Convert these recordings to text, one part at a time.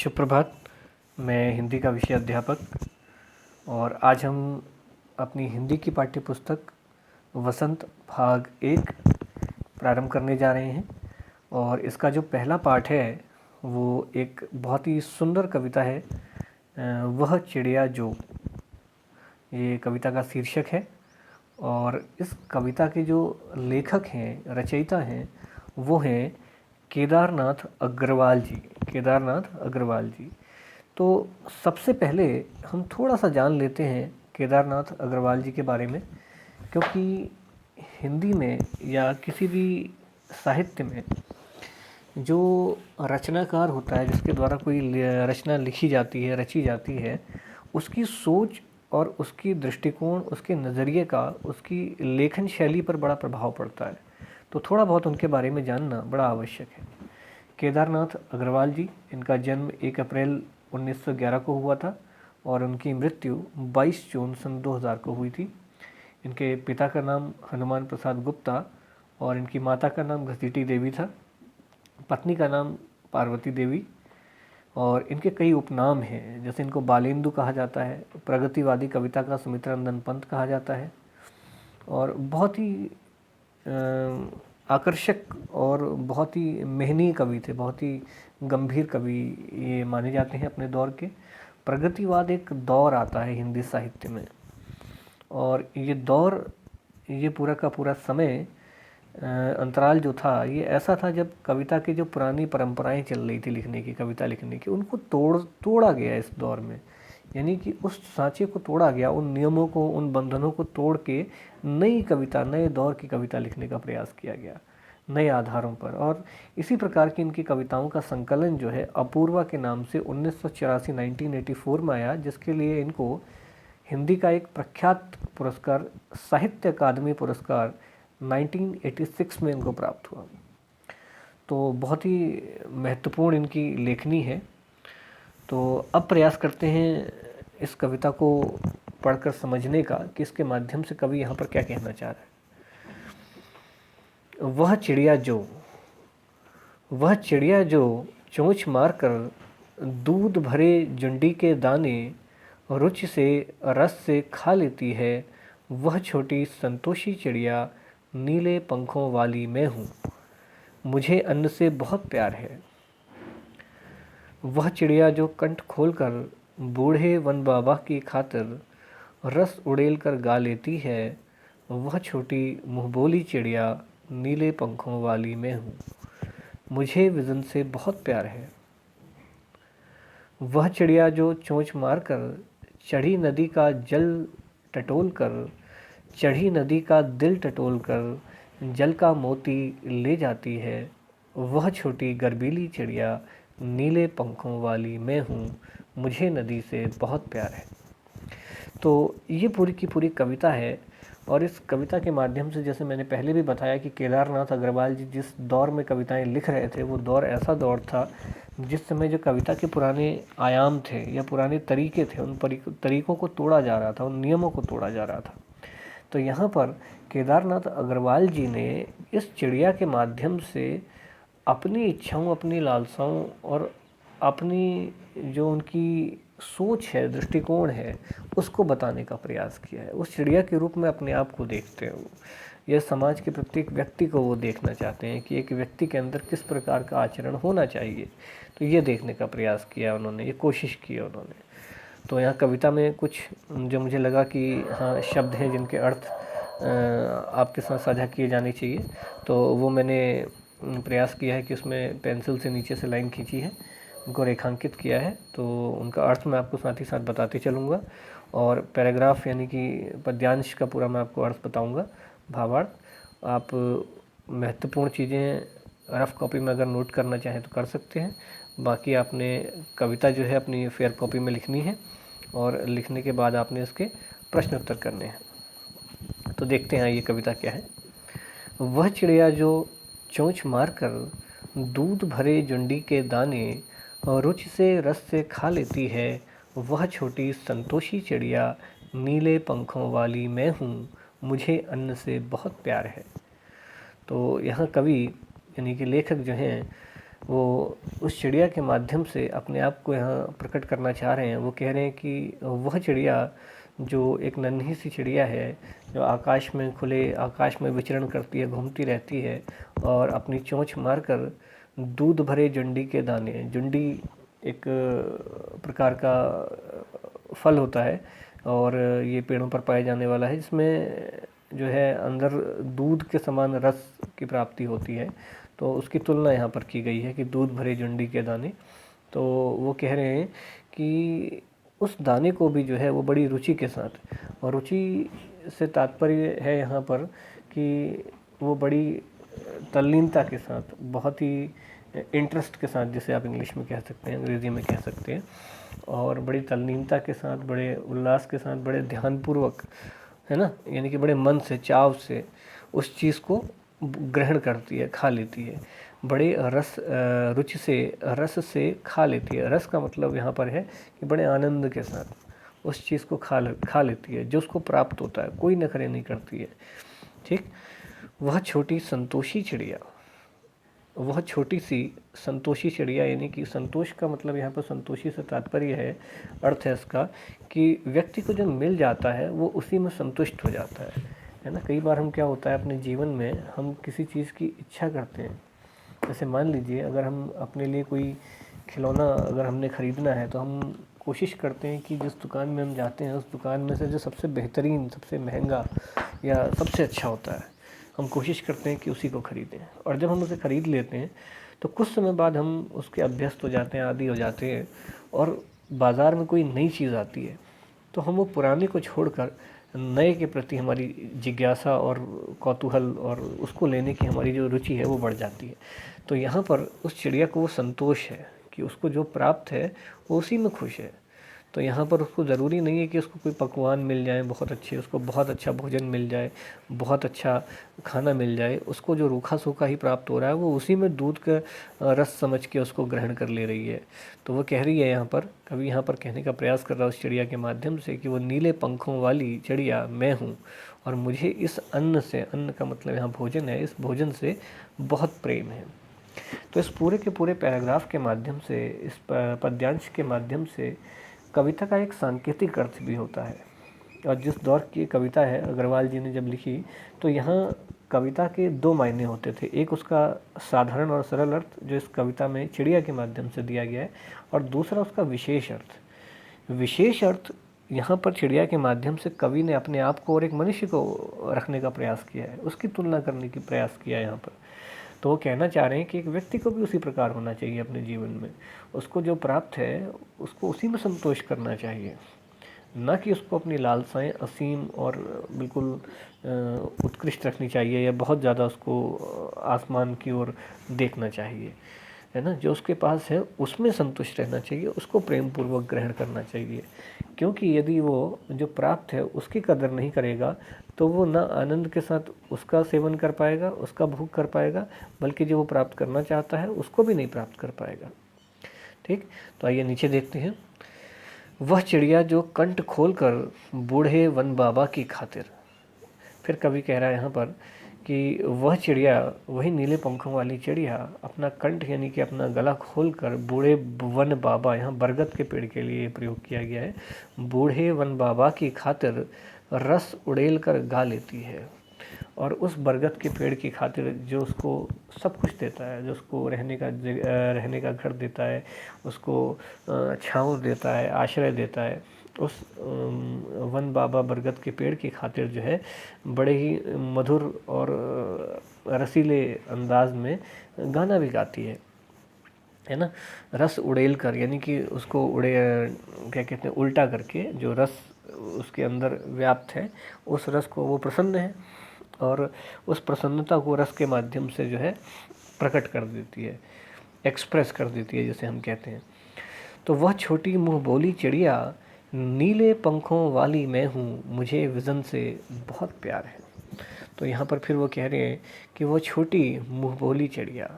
शुभ प्रभात। मैं हिंदी का विषय अध्यापक और आज हम अपनी हिंदी की पाठ्य पुस्तक वसंत भाग 1 प्रारंभ करने जा रहे हैं। और इसका जो पहला पाठ है वो एक बहुत ही सुंदर कविता है, वह चिड़िया जो, ये कविता का शीर्षक है। और इस कविता के जो लेखक हैं, रचयिता हैं, वो हैं केदारनाथ अग्रवाल जी। केदारनाथ अग्रवाल जी। तो सबसे पहले हम थोड़ा सा जान लेते हैं केदारनाथ अग्रवाल जी के बारे में, क्योंकि हिंदी में या किसी भी साहित्य में जो रचनाकार होता है, जिसके द्वारा कोई रचना लिखी जाती है, रची जाती है, उसकी सोच और उसकी दृष्टिकोण, उसके नज़रिए का, उसकी लेखन शैली पर बड़ा प्रभाव पड़ता है। तो थोड़ा बहुत उनके बारे में जानना बड़ा आवश्यक है। केदारनाथ अग्रवाल जी, इनका जन्म 1 अप्रैल 1911 को हुआ था और उनकी मृत्यु 22 जून सन 2000 को हुई थी। इनके पिता का नाम हनुमान प्रसाद गुप्ता और इनकी माता का नाम घसीटी देवी था। पत्नी का नाम पार्वती देवी। और इनके कई उपनाम हैं, जैसे इनको बालेंदु कहा जाता है, प्रगतिवादी कविता का सुमित्रानंदन पंत कहा जाता है। और बहुत ही आकर्षक और बहुत ही मेहनी कवि थे, बहुत ही गंभीर कवि ये माने जाते हैं अपने दौर के। प्रगतिवाद एक दौर आता है हिंदी साहित्य में, और ये दौर, ये पूरा का पूरा समय, अंतराल जो था, ये ऐसा था जब कविता की जो पुरानी परंपराएं चल रही थी लिखने की, कविता लिखने की, उनको तोड़ा गया इस दौर में। यानी कि उस सांचे को तोड़ा गया, उन नियमों को, उन बंधनों को तोड़ के नई कविता, नए दौर की कविता लिखने का प्रयास किया गया नए आधारों पर। और इसी प्रकार की इनकी कविताओं का संकलन जो है अपूर्वा के नाम से 1984 1984 में आया, जिसके लिए इनको हिंदी का एक प्रख्यात पुरस्कार, साहित्य अकादमी पुरस्कार 1986 में इनको प्राप्त हुआ। तो बहुत ही महत्वपूर्ण इनकी लेखनी है। तो अब प्रयास करते हैं इस कविता को पढ़कर समझने का कि इसके माध्यम से कवि यहाँ पर क्या कहना चाह रहा है। वह चिड़िया जो, वह चिड़िया जो चोंच मारकर दूध भरे जुंडी के दाने रुचि से रस से खा लेती है, वह छोटी संतोषी चिड़िया नीले पंखों वाली मैं हूँ, मुझे अन्न से बहुत प्यार है। वह चिड़िया जो कंठ खोलकर बूढ़े वन बाबा की खातिर रस उड़ेल कर गा लेती है, वह छोटी मुँहबोली चिड़िया नीले पंखों वाली मैं हूँ, मुझे विजन से बहुत प्यार है। वह चिड़िया जो चोंच मारकर चढ़ी नदी का जल टटोल कर, चढ़ी नदी का दिल टटोल कर जल का मोती ले जाती है, वह छोटी गर्बीली चिड़िया नीले पंखों वाली मैं हूँ, मुझे नदी से बहुत प्यार है। तो ये पूरी की पूरी कविता है। और इस कविता के माध्यम से, जैसे मैंने पहले भी बताया कि केदारनाथ अग्रवाल जी जिस दौर में कविताएं लिख रहे थे, वो दौर ऐसा दौर था जिस समय जो कविता के पुराने आयाम थे या पुराने तरीके थे, उन तरीकों को तोड़ा जा रहा था, उन नियमों को तोड़ा जा रहा था। तो यहाँ पर केदारनाथ अग्रवाल जी ने इस चिड़िया के माध्यम से अपनी इच्छाओं, अपनी लालसाओं और अपनी जो उनकी सोच है, दृष्टिकोण है, उसको बताने का प्रयास किया है। उस चिड़िया के रूप में अपने आप को देखते हैं वो, यह समाज के प्रत्येक व्यक्ति को वो देखना चाहते हैं कि एक व्यक्ति के अंदर किस प्रकार का आचरण होना चाहिए। तो ये देखने का प्रयास किया उन्होंने, ये कोशिश की उन्होंने। तो यहाँ कविता में कुछ जो मुझे लगा कि हाँ शब्द हैं जिनके अर्थ आपके साथ साझा किए जाने चाहिए, तो वो मैंने प्रयास किया है कि उसमें पेंसिल से नीचे से लाइन खींची है, उनको रेखांकित किया है। तो उनका अर्थ मैं आपको साथ ही साथ बताते चलूँगा, और पैराग्राफ यानी कि पद्यांश का पूरा मैं आपको अर्थ बताऊँगा, भावार्थ। आप महत्वपूर्ण चीज़ें रफ़ कॉपी में अगर नोट करना चाहें तो कर सकते हैं। बाकी आपने कविता जो है अपनी फेयर कॉपी में लिखनी है, और लिखने के बाद आपने इसके प्रश्न उत्तर करने हैं। तो देखते हैं ये कविता क्या है। वह चिड़िया जो चोंच मारकर दूध भरे जुंडी के दाने और रुचि से रस से खा लेती है, वह छोटी संतोषी चिड़िया नीले पंखों वाली मैं हूँ, मुझे अन्न से बहुत प्यार है। तो यहाँ कवि यानी कि लेखक जो हैं वो उस चिड़िया के माध्यम से अपने आप को यहाँ प्रकट करना चाह रहे हैं। वो कह रहे हैं कि वह चिड़िया जो एक नन्ही सी चिड़िया है, जो आकाश में, खुले आकाश में विचरण करती है, घूमती रहती है और अपनी चोंच मारकर दूध भरे जुंडी के दाने, जुंडी एक प्रकार का फल होता है और ये पेड़ों पर पाए जाने वाला है, जिसमें जो है अंदर दूध के समान रस की प्राप्ति होती है। तो उसकी तुलना यहाँ पर की गई है कि दूध भरे जुंडी के दाने। तो वो कह रहे हैं कि उस दाने को भी जो है वो बड़ी रुचि के साथ, और रुचि से तात्पर्य है यहाँ पर कि वो बड़ी तल्लीनता के साथ, बहुत ही इंटरेस्ट के साथ, जिसे आप इंग्लिश में कह सकते हैं, अंग्रेज़ी में कह सकते हैं, और बड़ी तल्लीनता के साथ, बड़े उल्लास के साथ, बड़े ध्यानपूर्वक, है ना, यानी कि बड़े मन से, चाव से उस चीज़ को ग्रहण करती है, खा लेती है, बड़े रुचि से, रस से खा लेती है। रस का मतलब यहाँ पर है कि बड़े आनंद के साथ उस चीज़ को खा लेती है जो उसको प्राप्त होता है, कोई नखरे नहीं करती है। ठीक, वह छोटी संतोषी चिड़िया, वह छोटी सी संतोषी चिड़िया, यानी कि संतोष का मतलब यहाँ पर संतोषी से तात्पर्य है, अर्थ है इसका कि व्यक्ति को जो मिल जाता है वो उसी में संतुष्ट हो जाता है ना। कई बार हम क्या होता है अपने जीवन में, हम किसी चीज़ की इच्छा करते हैं। जैसे मान लीजिए अगर हम अपने लिए कोई खिलौना अगर हमने ख़रीदना है, तो हम कोशिश करते हैं कि जिस दुकान में हम जाते हैं उस दुकान में से जो सबसे बेहतरीन, सबसे महंगा या सबसे अच्छा होता है, हम कोशिश करते हैं कि उसी को ख़रीदें। और जब हम उसे ख़रीद लेते हैं तो कुछ समय बाद हम उसके अभ्यस्त हो जाते हैं, आदी हो जाते हैं, और बाज़ार में कोई नई चीज़ आती है तो हम वो पुराने को छोड़कर नए के प्रति हमारी जिज्ञासा और कौतूहल और उसको लेने की हमारी जो रुचि है वो बढ़ जाती है। तो यहाँ पर उस चिड़िया को वो संतोष है कि उसको जो प्राप्त है वो उसी में खुश है। तो यहाँ पर उसको ज़रूरी नहीं है कि उसको कोई पकवान मिल जाए बहुत अच्छे, उसको बहुत अच्छा भोजन मिल जाए, बहुत अच्छा खाना मिल जाए। उसको जो रूखा सूखा ही प्राप्त हो रहा है वो उसी में दूध का रस समझ के उसको ग्रहण कर ले रही है। तो वो कह रही है यहाँ पर, कवि यहाँ पर कहने का प्रयास कर रहा है उस चिड़िया के माध्यम से कि वो नीले पंखों वाली चिड़िया मैं हूँ और मुझे इस अन्न से, अन्न का मतलब यहाँ भोजन है, इस भोजन से बहुत प्रेम है। तो इस पूरे के पूरे पैराग्राफ के माध्यम से, इस पद्यांश के माध्यम से कविता का एक सांकेतिक अर्थ भी होता है। और जिस दौर की कविता है अग्रवाल जी ने जब लिखी, तो यहाँ कविता के दो मायने होते थे। एक उसका साधारण और सरल अर्थ जो इस कविता में चिड़िया के माध्यम से दिया गया है, और दूसरा उसका विशेष अर्थ। विशेष अर्थ यहाँ पर चिड़िया के माध्यम से कवि ने अपने आप को और एक मनुष्य को रखने का प्रयास किया है, उसकी तुलना करने की प्रयास किया है यहाँ पर। तो वो कहना चाह रहे हैं कि एक व्यक्ति को भी उसी प्रकार होना चाहिए अपने जीवन में। उसको जो प्राप्त है उसको उसी में संतोष करना चाहिए, ना कि उसको अपनी लालसाएं असीम और बिल्कुल उत्कृष्ट रखनी चाहिए या बहुत ज़्यादा उसको आसमान की ओर देखना चाहिए, है ना। जो उसके पास है उसमें संतुष्ट रहना चाहिए, उसको प्रेम पूर्वक ग्रहण करना चाहिए। क्योंकि यदि वो जो प्राप्त है उसकी कदर नहीं करेगा तो वो ना आनंद के साथ उसका सेवन कर पाएगा, उसका भोग कर पाएगा, बल्कि जो वो प्राप्त करना चाहता है उसको भी नहीं प्राप्त कर पाएगा। ठीक, तो आइए नीचे देखते हैं। वह चिड़िया जो कंठ खोलकर बूढ़े वन बाबा की खातिर। फिर कवि कह रहा है यहाँ पर कि वह चिड़िया, वही नीले पंखों वाली चिड़िया अपना कंठ यानी कि अपना गला खोलकर बूढ़े वन बाबा, यहाँ बरगद के पेड़ के लिए प्रयोग किया गया है, बूढ़े वन बाबा की खातिर रस उड़ेल कर गा लेती है। और उस बरगद के पेड़ की खातिर जो उसको सब कुछ देता है, जो उसको रहने का घर देता है, उसको छाँव देता है, आश्रय देता है, उस वन बाबा बरगद के पेड़ की खातिर जो है बड़े ही मधुर और रसीले अंदाज में गाना भी गाती है ना। रस उड़ेल कर यानी कि उसको क्या कहते हैं, उल्टा करके जो रस उसके अंदर व्याप्त है उस रस को वो प्रसन्न है और उस प्रसन्नता को रस के माध्यम से जो है प्रकट कर देती है, एक्सप्रेस कर देती है जैसे हम कहते हैं। तो वह छोटी मुँह बोली चिड़िया नीले पंखों वाली मैं हूँ, मुझे विज़न से बहुत प्यार है। तो यहाँ पर फिर वो कह रहे हैं कि वो छोटी मुँह बोली चिड़िया,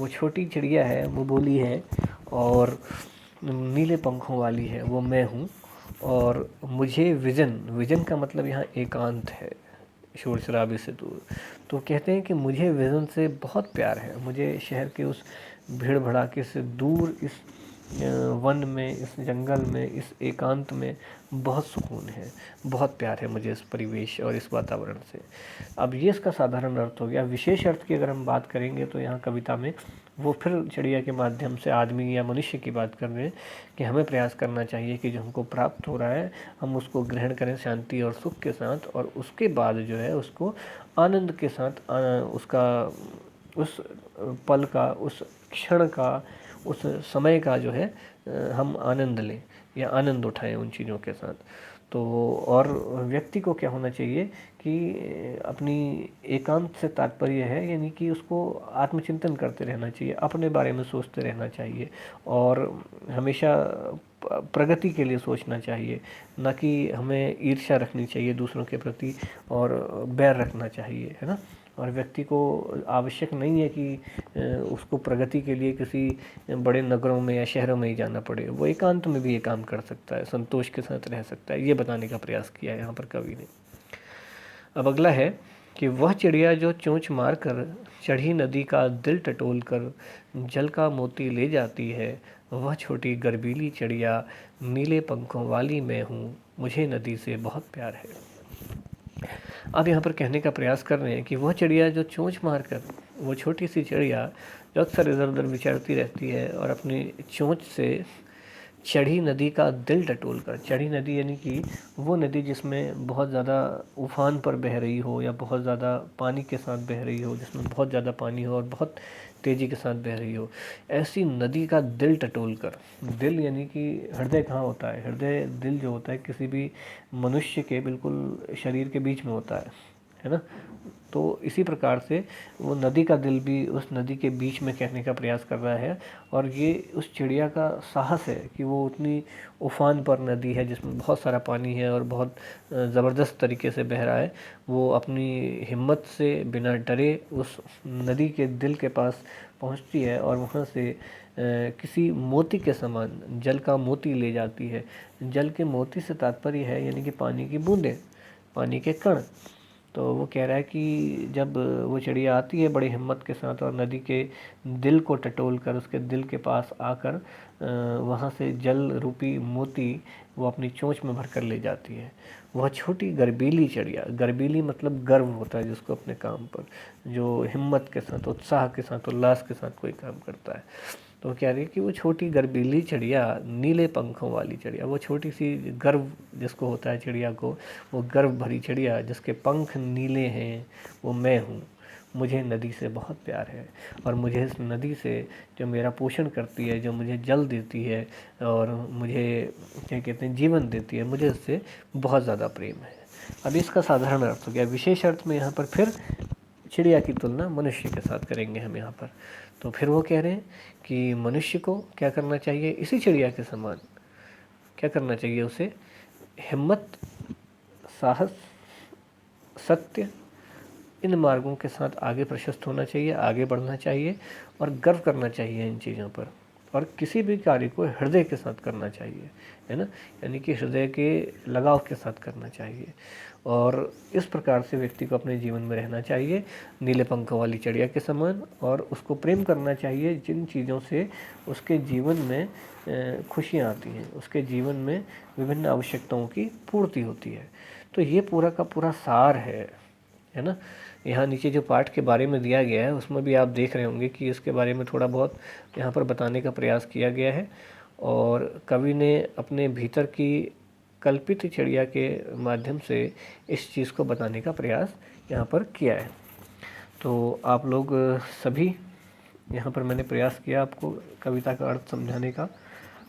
वो छोटी चिड़िया है, मुँह बोली है और नीले पंखों वाली है, वो मैं हूँ। और मुझे विज़न का मतलब यहाँ एकांत है, शोर शराबे से दूर। तो कहते हैं कि मुझे विज़न से बहुत प्यार है, मुझे शहर के उस भीड़ भड़ाके से दूर इस वन में, इस जंगल में, इस एकांत में बहुत सुकून है, बहुत प्यार है मुझे इस परिवेश और इस वातावरण से। अब ये इसका साधारण अर्थ हो गया। विशेष अर्थ की अगर हम बात करेंगे तो यहाँ कविता में वो फिर चिड़िया के माध्यम से आदमी या मनुष्य की बात कर रहे हैं कि हमें प्रयास करना चाहिए कि जो हमको प्राप्त हो रहा है हम उसको ग्रहण करें शांति और सुख के साथ, और उसके बाद जो है उसको आनंद के साथ उसका उस पल का, उस क्षण का, उस समय का जो है हम आनंद लें या आनंद उठाएं उन चीज़ों के साथ। तो और व्यक्ति को क्या होना चाहिए कि अपनी एकांत से तात्पर्य है यानी कि उसको आत्मचिंतन करते रहना चाहिए, अपने बारे में सोचते रहना चाहिए और हमेशा प्रगति के लिए सोचना चाहिए, ना कि हमें ईर्ष्या रखनी चाहिए दूसरों के प्रति और बैर रखना चाहिए, है ना। और व्यक्ति को आवश्यक नहीं है कि उसको प्रगति के लिए किसी बड़े नगरों में या शहरों में ही जाना पड़े, वो एकांत में भी ये काम कर सकता है, संतोष के साथ रह सकता है। ये बताने का प्रयास किया है यहाँ पर कवि ने। अब अगला है कि वह चिड़िया जो चोंच मार कर चढ़ी नदी का दिल टटोल कर जल का मोती ले जाती है, वह छोटी गर्बीली चिड़िया नीले पंखों वाली मैं हूँ, मुझे नदी से बहुत प्यार है। अब यहाँ पर कहने का प्रयास कर रहे हैं कि वह चिड़िया जो चोंच मार कर, वो छोटी सी चिड़िया जो अक्सर इधर उधर विचरती रहती है और अपनी चोंच से चढ़ी नदी का दिल टटोल कर, चढ़ी नदी यानी कि वो नदी जिसमें बहुत ज़्यादा उफान पर बह रही हो या बहुत ज़्यादा पानी के साथ बह रही हो, जिसमें बहुत ज़्यादा पानी हो और बहुत तेज़ी के साथ बह रही हो, ऐसी नदी का दिल टटोल कर। दिल यानी कि हृदय कहाँ होता है? हृदय, दिल जो होता है किसी भी मनुष्य के बिल्कुल शरीर के बीच में होता है ना। तो इसी प्रकार से वो नदी का दिल भी उस नदी के बीच में कहने का प्रयास कर रहा है। और ये उस चिड़िया का साहस है कि वो उतनी उफान पर नदी है जिसमें बहुत सारा पानी है और बहुत ज़बरदस्त तरीके से बह रहा है, वो अपनी हिम्मत से बिना डरे उस नदी के दिल के पास पहुंचती है और वहाँ से किसी मोती के समान जल का मोती ले जाती है। जल के मोती से तात्पर्य है यानी कि पानी की बूंदें, पानी के कण। तो वो कह रहा है कि जब वो चिड़िया आती है बड़ी हिम्मत के साथ और नदी के दिल को टटोल कर उसके दिल के पास आकर वहाँ से जल रूपी मोती वो अपनी चोंच में भर कर ले जाती है। वह छोटी गर्बीली चिड़िया, गर्बीली मतलब गर्व होता है जिसको अपने काम पर, जो हिम्मत के साथ, उत्साह के साथ, उल्लास के साथ कोई काम करता है। तो कह रही है कि वो छोटी गर्बीली चिड़िया नीले पंखों वाली चिड़िया, वो छोटी सी गर्व जिसको होता है चिड़िया को, वो गर्व भरी चिड़िया जिसके पंख नीले हैं, वो मैं हूँ। मुझे नदी से बहुत प्यार है और मुझे इस नदी से जो मेरा पोषण करती है, जो मुझे जल देती है और मुझे क्या कहते हैं जीवन देती है, मुझे इससे बहुत ज़्यादा प्रेम है। अब इसका साधारण अर्थ हो गया। विशेष अर्थ में यहाँ पर फिर चिड़िया की तुलना मनुष्य के साथ करेंगे हम यहाँ पर। तो फिर वो कह रहे हैं कि मनुष्य को क्या करना चाहिए, इसी चिड़िया के समान क्या करना चाहिए उसे, हिम्मत, साहस, सत्य, इन मार्गों के साथ आगे प्रशस्त होना चाहिए, आगे बढ़ना चाहिए और गर्व करना चाहिए इन चीज़ों पर। और किसी भी कार्य को हृदय के साथ करना चाहिए, है ना, यानी कि हृदय के लगाव के साथ करना चाहिए। और इस प्रकार से व्यक्ति को अपने जीवन में रहना चाहिए नीले पंखों वाली चिड़िया के समान, और उसको प्रेम करना चाहिए जिन चीज़ों से उसके जीवन में खुशियाँ आती हैं, उसके जीवन में विभिन्न आवश्यकताओं की पूर्ति होती है। तो ये पूरा का पूरा सार है ना। यहाँ नीचे जो पाठ के बारे में दिया गया है उसमें भी आप देख रहे होंगे कि इसके बारे में थोड़ा बहुत यहाँ पर बताने का प्रयास किया गया है और कवि ने अपने भीतर की कल्पित चिड़िया के माध्यम से इस चीज़ को बताने का प्रयास यहाँ पर किया है। तो आप लोग सभी यहाँ पर मैंने प्रयास किया आपको कविता का अर्थ समझाने का,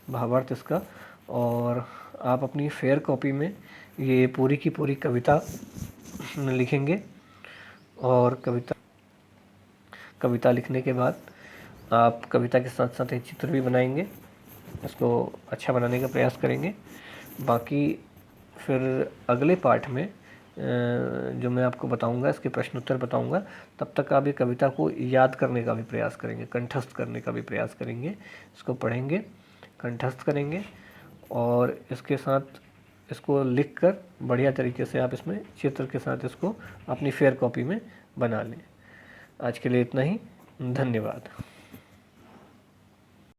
भावार्थ इसका, और आप अपनी फेयर कॉपी में ये पूरी की पूरी कविता लिखेंगे और कविता लिखने के बाद आप कविता के साथ साथ एक चित्र भी बनाएंगे, इसको अच्छा बनाने का प्रयास करेंगे। बाकी फिर अगले पाठ में जो मैं आपको बताऊंगा, इसके प्रश्न उत्तर बताऊंगा, तब तक आप ये कविता को याद करने का भी प्रयास करेंगे, कंठस्थ करने का भी प्रयास करेंगे, इसको पढ़ेंगे, कंठस्थ करेंगे और इसके साथ इसको लिखकर बढ़िया तरीके से आप इसमें चित्र के साथ इसको अपनी फेयर कॉपी में बना लें। आज के लिए इतना ही, धन्यवाद।